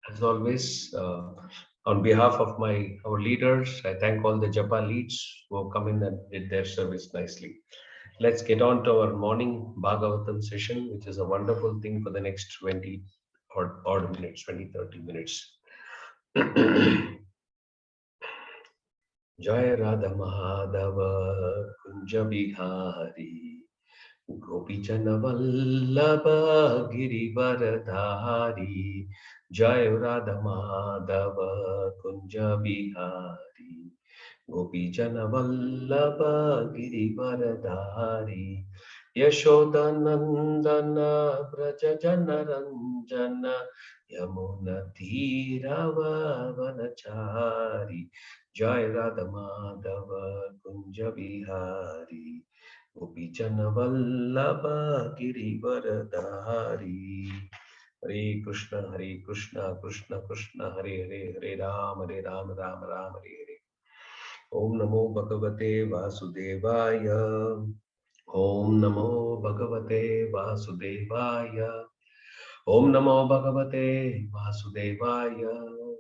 As always, on behalf of our leaders, I thank all the Japa leads who have come in and did their service nicely. Let's get on to our morning Bhagavatam session, which is a wonderful thing for the next 20 odd minutes, 20-30 minutes. Jaya Radha Madhava Kunja Bihari Gopichana Vallabha Girivaradhari Jaya Radha Madhava Kunja Bihari Gopichana Vallabha Girivaradhari Yashodanandana Brajajana Ranjana Yamuna Dhirava Vanachari Jai Radha Madhava Kunja Bihari Gopichana Vallabha Girivaradhari Hare Krishna Krishna Krishna Hare Hare Hare Ram Ram Ram Hare Hare Om Namo Bhagavate Vasudevaya Om Namo Bhagavate Vasudevaya Om Namo Bhagavate Vasudevaya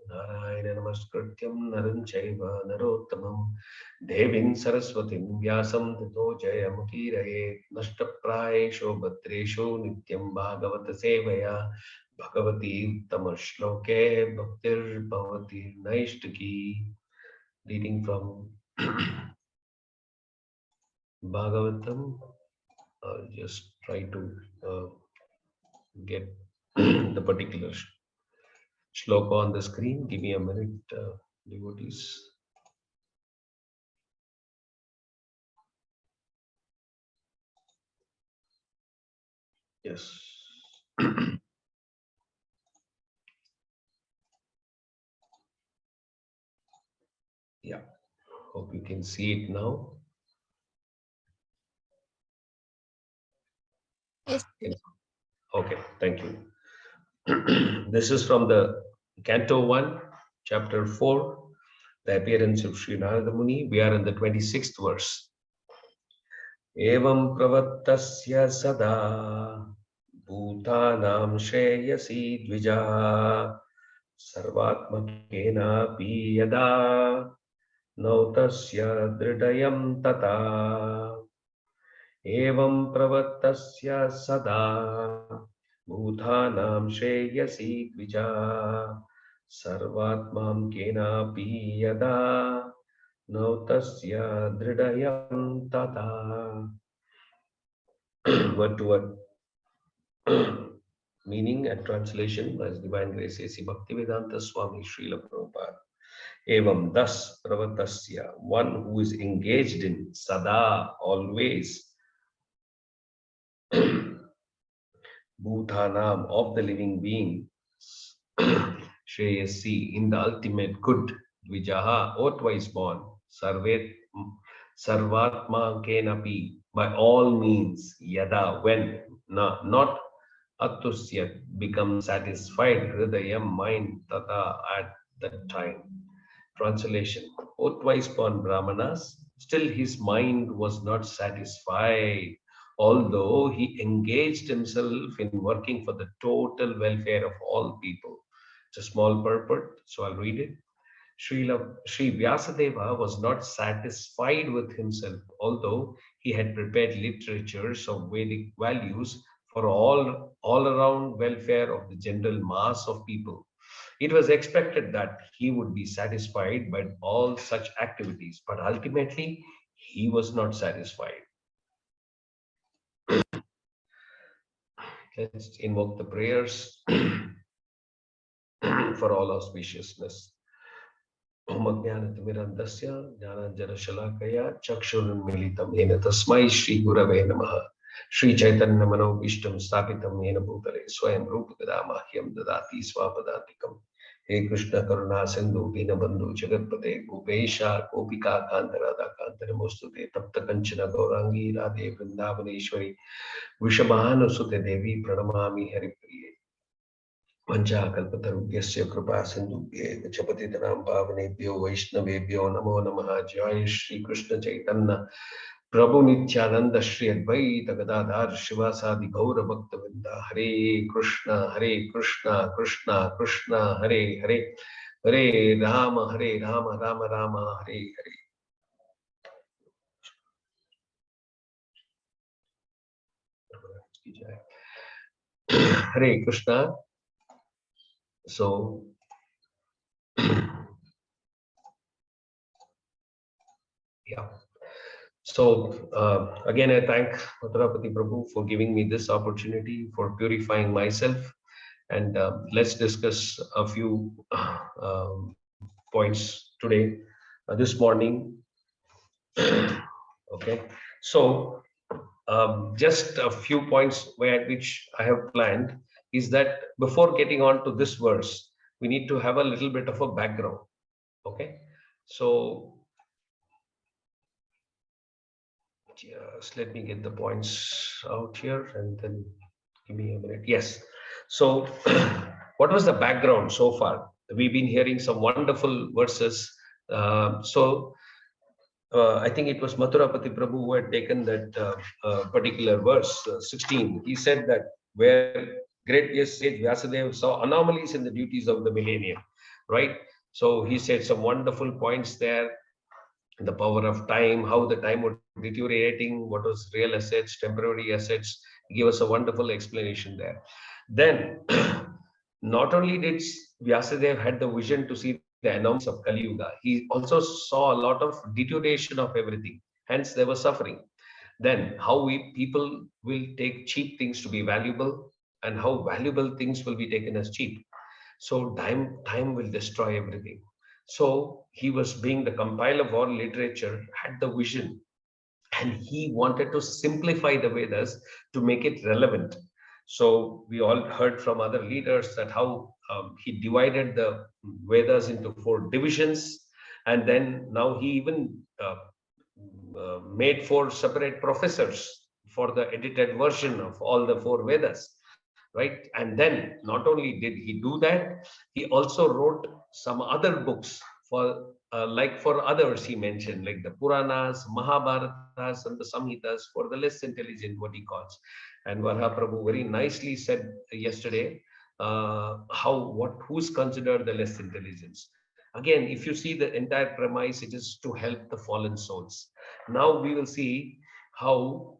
Narayana Namaskrityam Naram Chaiva Narottamam Devim Saraswatim Vyasam Tato Jayamukirayet Nashtaprayesho Bhatresho Nityam Bhagavata Sevaya Bhagavati Uttama Shloke Bhaktir Bhavati Naishtaki. Reading from Bhagavatam. I'll just try to get the particular shloka on the screen. Give me a minute, devotees. Yes. Yeah. Hope you can see it now. Yes. Okay. Thank you. This is from the Canto 1, Chapter 4, the appearance of Sri Narada Muni. We are in the 26th verse. Evam pravṛttasya sadā bhūtānāṁ śreyasi dvijāḥ sarvātmakenāpi yadā nātuṣyad dhṛdayaṁ tataḥ evam pravṛttasya sadā bhūtānāṁ śreyasi dvijāḥ sarvātmakenāpi yadā nātuṣyad dhṛdayaṁ tataḥ. Word to word meaning and translation as Divine Grace A.C. Bhaktivedanta Swami Srila Prabhupada. Evam, thus pravṛttasya, one who is engaged in sadā, always, bhūtānāṁ, of the living being, śreyasi, in the ultimate good, dvijāḥ, or twice born, sarvātmakenāpi, by all means, yadā, when, not atuṣyat, become satisfied, hṛdayam, mind, tataḥ, at that time. Translation: O twice born brāhmaṇas, still his mind was not satisfied, although he engaged himself in working for the total welfare of all people. It's a small purport, so I'll read it. Śrī Vyāsadeva was not satisfied with himself, although he had prepared literatures of Vedic values for all around welfare of the general mass of people. It was expected that he would be satisfied by all such activities, but ultimately he was not satisfied. Let's invoke the prayers for all auspiciousness. Om Ajnanatimidandasya Jnananjana Shalakaya Chakshurunmilitam Yena Tasmai Shri Gurave Namaha Shri Chaitanya Manobishtam Sthapitam Yena Bhutale Swayam Rupada Mahyam Dadati Swapadantikam. He Krishna Karuna Sindhu Dinabandhu Jagatpate Gopesha Gopika Kantarada Kantaramostute Tapta Kanchana Gaurangi Radhe Vrindavaneshwari Vishamahana Sute Devi Pranamami Haripriye Vancha Kalpatarubhyasya Kripa Sindhubhye Gachapatitanam Pavanebhyo Vaishnavebhyo Namo Namaha Jai Shri Krishna Chaitanya Prabhu Nityananda Shri Advaita Gadadhar Shivasadi Gaura Bhakta Vrinda Hare Krishna Krishna Krishna Hare Hare Hare Rama Rama Rama Hare Hare Hare Krishna. So yeah. So again, I thank Mathurapati Prabhu for giving me this opportunity for purifying myself, and let's discuss a few points today, this morning. Okay, so just a few points which I have planned is that before getting on to this verse, we need to have a little bit of a background. Okay, so just let me get the points out here and then give me a minute. Yes. So, what was the background so far? We've been hearing some wonderful verses. I think it was Mathurapati Prabhu who had taken that particular verse 16. He said that where great sage Vyasadeva saw anomalies in the duties of the millennium, right? So he said some wonderful points there. The power of time, how the time was deteriorating, what was real assets, temporary assets. He gave us a wonderful explanation there. Then, not only did Vyasadeva had the vision to see the anomalies of Kali Yuga, he also saw a lot of deterioration of everything. Hence, there was suffering. Then, how people will take cheap things to be valuable, and how valuable things will be taken as cheap. So time will destroy everything. So he was being the compiler of all literature, had the vision, and he wanted to simplify the Vedas to make it relevant. So we all heard from other leaders that how he divided the Vedas into 4 divisions, and then now he even made 4 separate professors for the edited version of all the 4 Vedas, right? And then not only did he do that, he also wrote some other books for like for others. He mentioned like the Puranas, Mahabharatas, and the Samhitas for the less intelligent, what he calls. And Varha Prabhu very nicely said yesterday who's considered the less intelligence. Again, if you see the entire premise, it is to help the fallen souls. Now we will see how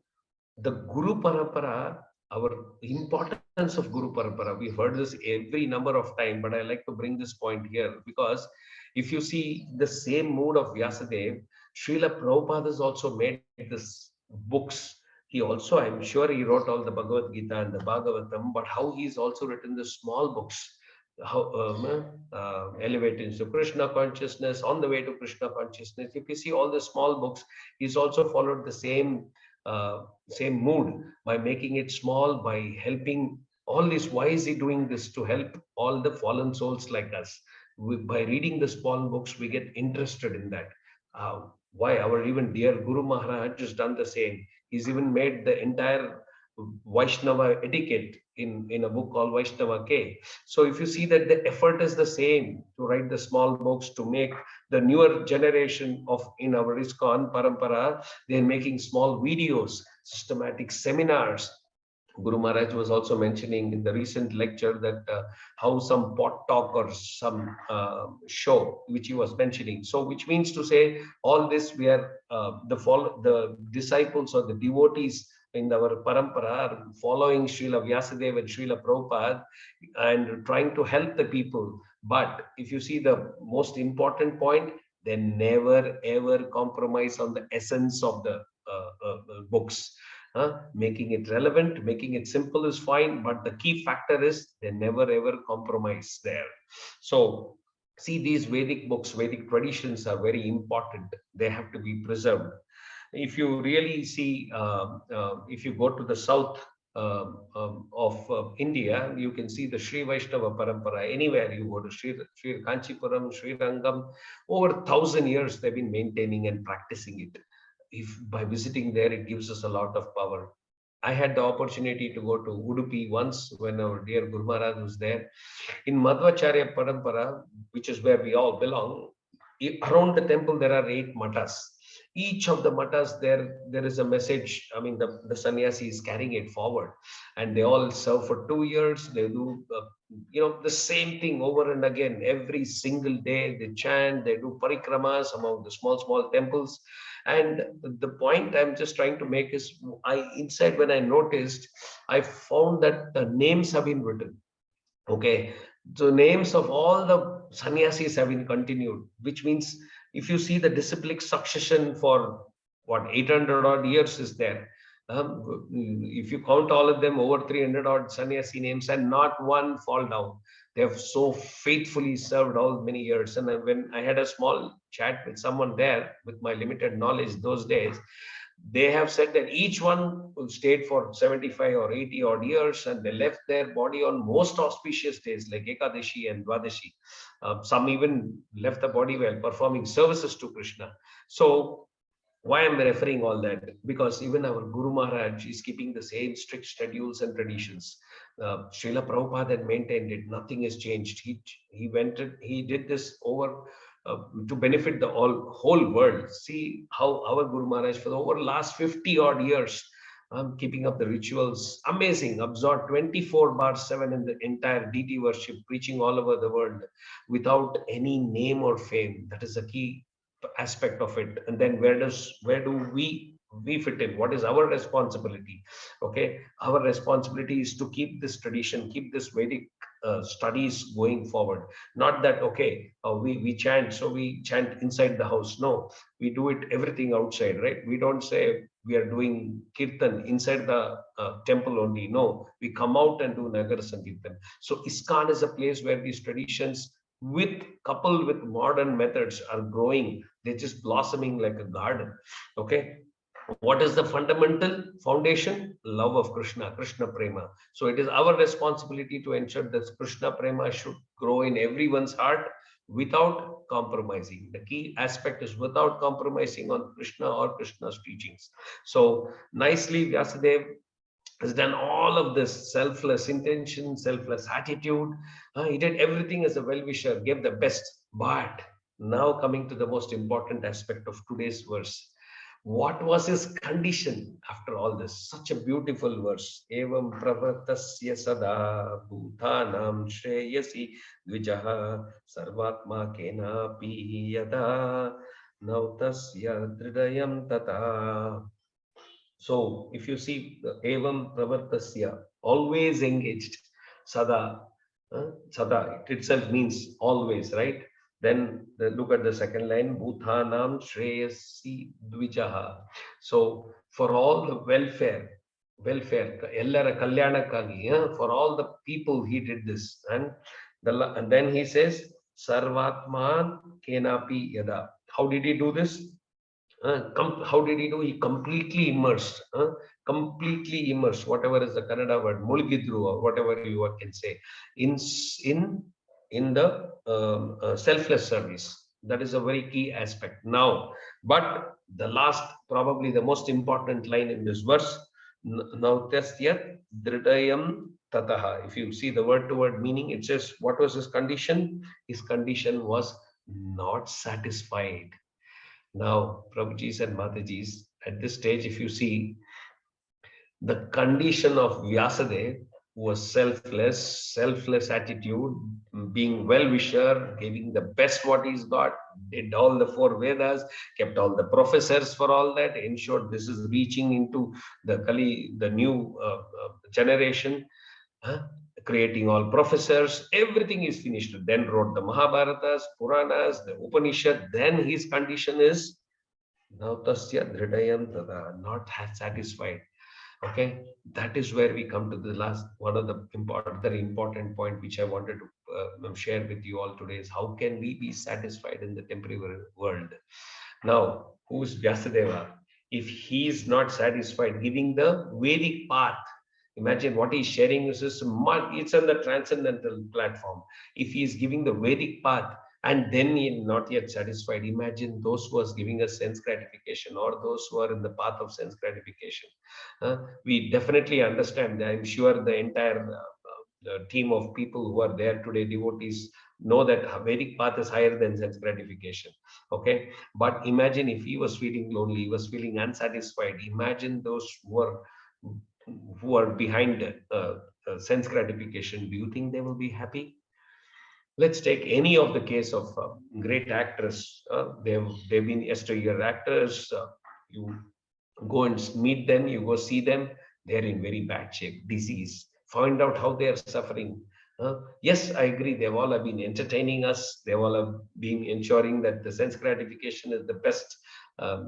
the Guru Parampara, our importance of Guru Parampara. We've heard this every number of times, but I like to bring this point here because if you see the same mood of Vyasadeva, Srila Prabhupada has also made this books. He also, I'm sure he wrote all the Bhagavad Gita and the Bhagavatam, but how he's also written the small books, how elevated to Krishna consciousness, on the way to Krishna consciousness. If you see all the small books, he's also followed the same mood by making it small, by helping all this. Why is he doing this? To help all the fallen souls like us. By reading the small books, we get interested in that. Why our even dear Guru Maharaj has done the same. He's even made the entire Vaishnava etiquette in a book called Vaishnava K. So if you see that the effort is the same to write the small books, to make the newer generation of in our ISKCON Parampara, they're making small videos, systematic seminars. Guru Maharaj was also mentioning in the recent lecture that how some pot talk or some show, which he was mentioning. So, which means to say, all this we are the disciples or the devotees in our parampara are following Srila Vyasadeva and Srila Prabhupada and trying to help the people. But if you see the most important point, they never ever compromise on the essence of the books. Making it relevant, making it simple is fine, but the key factor is they never ever compromise there. So see, these Vedic books, Vedic traditions are very important. They have to be preserved. If you really see, if you go to the south of India, you can see the Śrī Vaishnava Parampara. Anywhere you go to Sri Kanchipuram, Sri Rangam, over 1,000 years they've been maintaining and practicing it. If by visiting there, it gives us a lot of power. I had the opportunity to go to Udupi once when our dear Guru Maharaj was there. In Madhvacharya Parampara, which is where we all belong, around the temple there are 8 matas. Each of the matas, there is a message. I mean, the sannyasi is carrying it forward, and they all serve for 2 years. They do the same thing over and again every single day. They chant, they do parikramas among the small temples. And the point I'm just trying to make is, inside when I noticed, I found that the names have been written. Okay, so names of all the sannyasis have been continued, which means if you see the disciplic succession for what 800 odd years is there. If you count all of them, over 300 odd sannyasi names, and not one fall down. They have so faithfully served all many years. And when I had a small chat with someone there, with my limited knowledge those days, they have said that each one stayed for 75 or 80 odd years, and they left their body on most auspicious days like Ekadashi and Dvadashi. Some even left the body while performing services to Krishna. So why I'm referring all that? Because even our Guru Maharaj is keeping the same strict schedules and traditions. Srila Prabhupada had maintained it. Nothing has changed. He did this over to benefit the whole world. See how our Guru Maharaj for over last 50 odd years, keeping up the rituals, amazing, absorbed 24/7 in the entire deity worship, preaching all over the world without any name or fame. That is a key aspect of it. And then where do we fit in? What is our responsibility? Okay, our responsibility is to keep this tradition, keep this Vedic studies going forward. Not that we chant, so we chant inside the house. No, we do it everything outside, right? We don't say we are doing kirtan inside the temple only. No, we come out and do Nagar Sankirtan. So ISKCON is a place where these traditions, coupled with modern methods, are growing. They're just blossoming like a garden. Okay, what is the fundamental foundation? Love of Krishna Prema. So it is our responsibility to ensure that Krishna Prema should grow in everyone's heart without compromising. The key aspect is without compromising on Krishna or Krishna's teachings. So nicely Vyasadeva has done all of this selfless intention, selfless attitude. He did everything as a well-wisher, gave the best. But now coming to the most important aspect of today's verse. What was his condition after all this? Such a beautiful verse. Evam pravṛttasya sadā bhūtānāṁ śreyasi dvijāḥ sarvātmakenāpi yadā nātuṣyad dhṛdayaṁ tataḥ. So if you see the evam pravṛttasya, always engaged, sadā, sadā, it itself means always, right? Then look at the second line, bhūtānāṁ śreyasi dvijāḥ. So for all the welfare, ellara kalyanakagi, for all the people he did this. And then he says, sarvātmakenāpi yadā. How did he do this? How did he do? He completely immersed, whatever is the Kannada word, mulgidru, or whatever you can say, in the selfless service. That is a very key aspect. Now, but the last, probably the most important line in this verse, nātuṣyad dhṛdayaṁ tataḥ. If you see the word-to-word meaning, it says, what was his condition? His condition was not satisfied. Now, Prabhujis and Matajis, at this stage, if you see the condition of Vyasadeva, was selfless attitude, being well-wisher, giving the best what he's got, did all the 4 Vedas, kept all the professors for all that, ensured this is reaching into the new generation, creating all professors, everything is finished. Then wrote the Mahabharatas, Puranas, the Upanishad. Then his condition is nātuṣyad dhṛdayaṁ tadā, not satisfied. Okay, that is where we come to the last one of the very important point which I wanted to share with you all today is how can we be satisfied in the temporary world? Now, who is Vyasadeva? If he is not satisfied giving the Vedic path, imagine what he's sharing is it's on the transcendental platform. If he is giving the Vedic path and then he is not yet satisfied, imagine those who are giving us sense gratification or those who are in the path of sense gratification. We definitely understand. I'm sure the entire team of people who are there today, devotees, know that Vedic path is higher than sense gratification. Okay, but imagine if he was feeling lonely, he was feeling unsatisfied. Imagine those who are behind sense gratification. Do you think they will be happy? Let's take any of the case of great actors. They've been yesteryear actors. You go and meet them, you go see them, they're in very bad shape, disease. Find out how they are suffering. Yes, I agree. They've all have been entertaining us. They've all have been ensuring that the sense gratification is the best,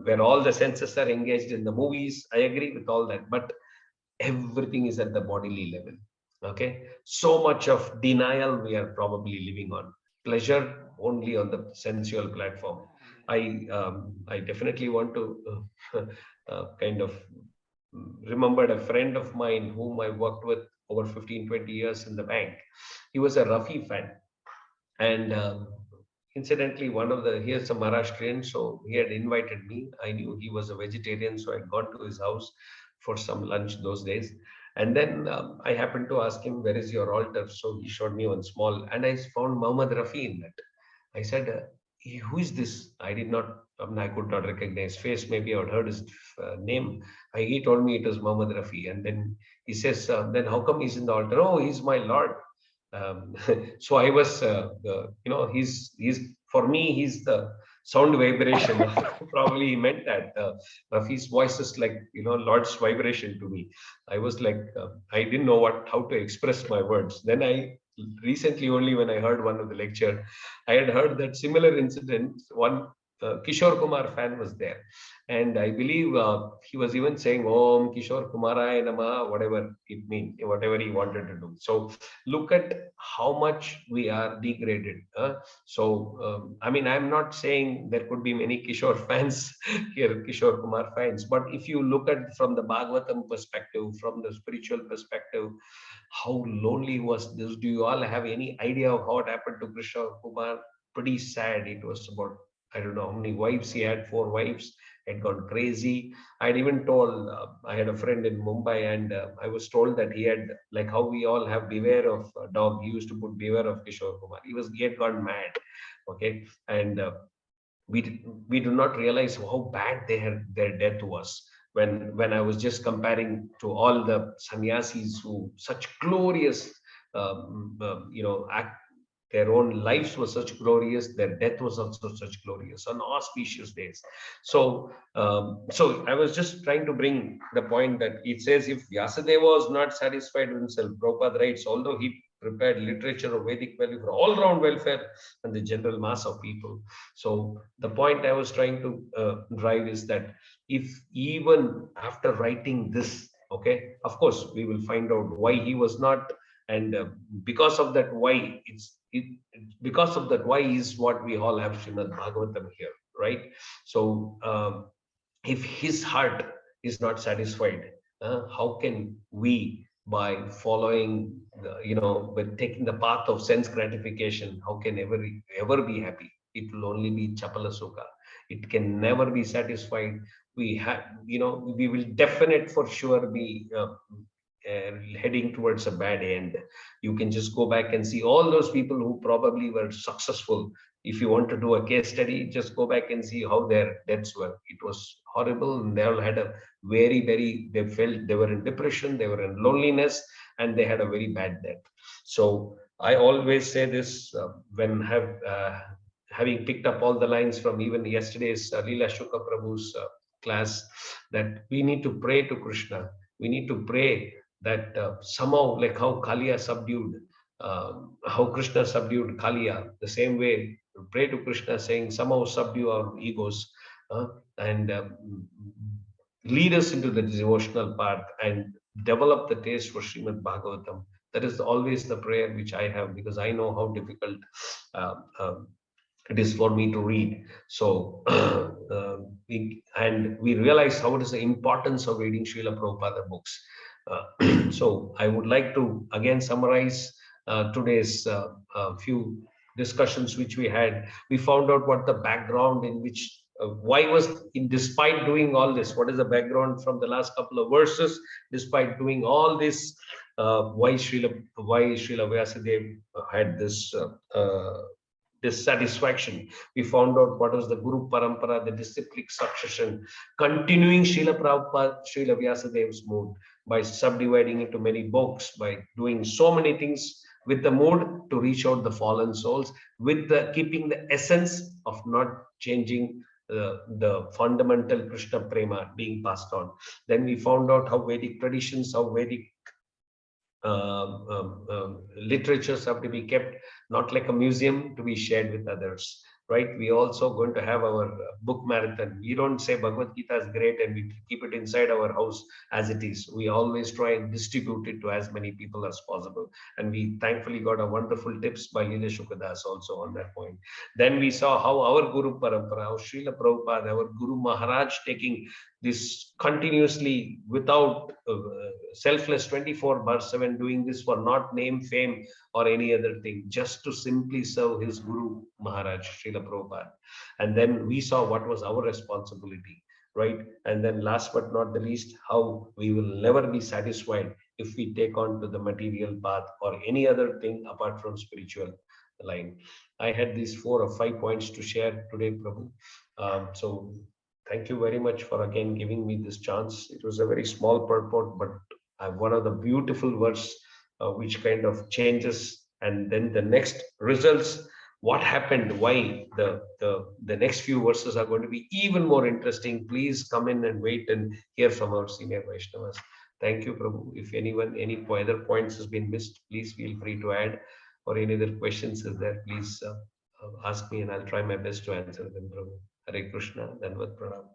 where all the senses are engaged in the movies. I agree with all that, but everything is at the bodily level. Okay, so much of denial we are probably living on. Pleasure only on the sensual platform. I definitely want to kind of remembered a friend of mine whom I worked with over 15-20 years in the bank. He was a Rafi fan, and incidentally, he is a Maharashtrian, so he had invited me. I knew he was a vegetarian, so I'd gone to his house for some lunch those days. And then I happened to ask him, "Where is your altar?" So he showed me one small, and I found Muhammad Rafi in that. I said, "Who is this?" I could not recognize face. Maybe I had heard his name. He told me it was Muhammad Rafi. And then he says, "Then how come he's in the altar?" "Oh, he's my Lord." So I was, he's for me, he's the sound vibration. Probably he meant that. Rafi's voice is like, Lord's vibration to me. I was like, I didn't know how to express my words. Then recently only when I heard one of the lecture, I had heard that similar incident. One Kishore Kumar fan was there, and I believe he was even saying Om Kishore Kumaraya Nama, whatever it means, whatever he wanted to do. So look at how much we are degraded. I'm not saying there could be many Kishore fans here, Kishore Kumar fans, but if you look at from the Bhagavatam perspective, from the spiritual perspective, how lonely was this? Do you all have any idea of what happened to Kishore Kumar? Pretty sad. It was about, I don't know how many wives he had, 4 wives, had gone crazy. I'd even told, I had a friend in Mumbai, and I was told that he had, like how we all have beware of a dog, he used to put beware of Kishore Kumar. He had gone mad. Okay. And we do not realize how bad their death was. When I was just comparing to all the sannyasis who such glorious, act, their own lives were such glorious, their death was also such glorious on auspicious days. So I was just trying to bring the point that it says if Vyasadeva was not satisfied with himself, Prabhupada writes, although he prepared literature of Vedic value for all round welfare and the general mass of people. So the point I was trying to drive is that if even after writing this, okay, of course we will find out why he was not, and because of that why because of that why is what we all have Srimad Bhagavatam here, right? So if his heart is not satisfied, how can we, by following by taking the path of sense gratification, how can ever be happy? It will only be chapala sukha. It can never be satisfied. We will definite for sure be heading towards a bad end. You can just go back and see all those people who probably were successful. If you want to do a case study, just go back and see how their deaths were. It was horrible, and they all had a they felt they were in depression, they were in loneliness, and they had a very bad death. So I always say this when having picked up all the lines from even yesterday's Leela Shukla Prabhu's class, that we need to pray to Krishna. We need to pray that somehow, like how Kaliya subdued, how Krishna subdued Kaliya, the same way pray to Krishna saying somehow subdue our egos and lead us into the devotional path and develop the taste for Srimad Bhagavatam. That is always the prayer which I have, because I know how difficult it is for me to read. So we realize how it is the importance of reading Srila Prabhupada books. So I would like to again summarize today's few discussions which we had. We found out what the background in which why was despite doing all this, what is the background from the last couple of verses, despite doing all this why Śrīla Vyāsadeva had this dissatisfaction. We found out what was the Guru Parampara, the disciplic succession, continuing Srila Prabhupada, Śrīla Vyāsadeva's mood by subdividing into many books, by doing so many things with the mood to reach out the fallen souls, with the keeping the essence of not changing the fundamental Krishna prema being passed on. Then we found out how Vedic traditions, how Vedic literatures have to be kept not like a museum to be shared with others, right? We also going to have our book marathon. We don't say Bhagavad Gita is great and we keep it inside our house as it is. We always try and distribute it to as many people as possible. And we thankfully got a wonderful tips by Leela Shukadas also on that point. Then we saw how our Guru Parampara, how Srila Prabhupada, our Guru Maharaj taking this continuously without selfless 24/7, doing this for not name, fame or any other thing, just to simply serve his Guru Maharaj, Srila Prabhupada. And then we saw what was our responsibility, right? And then last but not the least, how we will never be satisfied if we take on to the material path or any other thing apart from spiritual line. I had these 4 or 5 points to share today, Prabhu. So thank you very much for again giving me this chance. It was a very small purport, but one of the beautiful words which kind of changes, and then the next results, what happened, why the next few verses are going to be even more interesting. Please come in and wait and hear from our senior Vaishnavas. Thank you, Prabhu. If anyone, any other points has been missed, please feel free to add, or any other questions is there, please ask me and I'll try my best to answer them, Prabhu. Hare Krishna, Dandavat Pranam.